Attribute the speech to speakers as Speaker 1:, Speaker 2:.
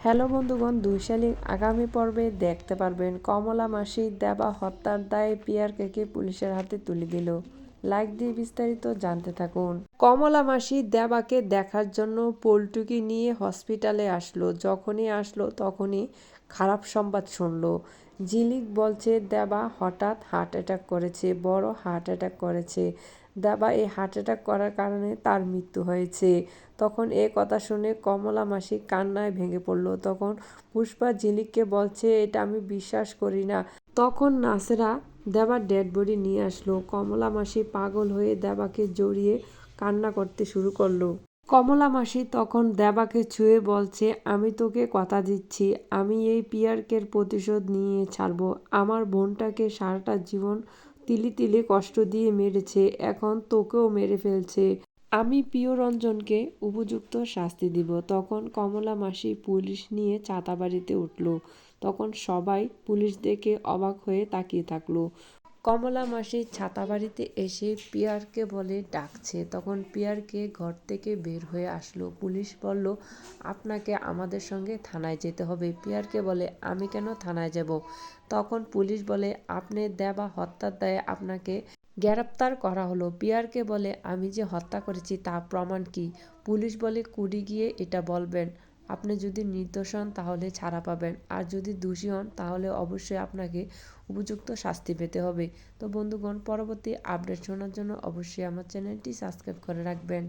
Speaker 1: Hello বন্ধুগণ, ২ শালিক আগামী পর্বে দেখতে পারবেন কমলা মাসি দেবা হত্যার দায়ে পিয়ারকে পুলিশের হাতে তুলে দিল। লাইক দিয়ে বিস্তারিত জানতে থাকুন। কমলা মাসি দেবাকে দেখার জন্য পল্টুকে নিয়ে হসপিটালে আসলো। যখনই আসলো তখনই খারাপ সংবাদ শুনলো। ঝিলিক বলছে দেবা হঠাৎ হার্ট অ্যাটাক করেছে, বড় হার্ট অ্যাটাক করেছে। দেবা এই হার্ট অ্যাটাক করার কারণে তার মৃত্যু হয়েছে। তখন এ কথা শুনে কমলা মাসি কান্নায় ভেঙে পড়ল। তখন পুষ্পা ঝিলিককে বলছে, এটা আমি বিশ্বাস করি না। তখন নাসেরা দেবার ডেড বডি নিয়ে আসলো। কমলা মাসি পাগল হয়ে দেবাকে জড়িয়ে কান্না করতে শুরু করলো। কমলা মাসি তখন দেবাকে ছুঁয়ে বলছে, আমি তোকে কথা দিচ্ছি, আমি এই পিয়ারকের প্রতিশোধ নিয়ে ছাড়বো। আমার বোনটাকে সারাটা জীবন তিলে তিলে কষ্ট দিয়ে মেরেছে, এখন তোকেও মেরে ফেলছে। আমি প্রিয়রঞ্জনকে উপযুক্ত শাস্তি দিব। তখন কমলা মাসি পুলিশ নিয়ে চাতাবাড়িতে উঠল। তখন সবাই পুলিশ দেখে অবাক হয়ে তাকিয়ে থাকলো। কমলা মাসি ছাতাবাড়িতে এসে পিয়ারকে বলে ডাকছে। তখন পিয়ারকে ঘর থেকে বের হয়ে আসলো। পুলিশ বলল, আপনাকে আমাদের সঙ্গে থানায় যেতে হবে। পিয়ারকে বলে, আমি কেন থানায় যাব? তখন পুলিশ বলে, আপনি দেবা হত্যার দায়ে আপনাকে গ্রেপ্তার করা হলো। পিয়ারকে বলে, আমি যে হত্যা করেছি তা প্রমাণ কি? পুলিশ বলে, কুড়ি গিয়ে এটা বলবেন। আপনি যদি নির্দোষ হন তাহলে ছাড়া পাবেন, আর যদি দোষী হন তাহলে অবশ্যই আপনাকে উপযুক্ত শাস্তি পেতে হবে। তো বন্ধুগণ, পরবর্তী আপডেট শোনার জন্য অবশ্যই আমার চ্যানেলটি সাবস্ক্রাইব করে রাখবেন।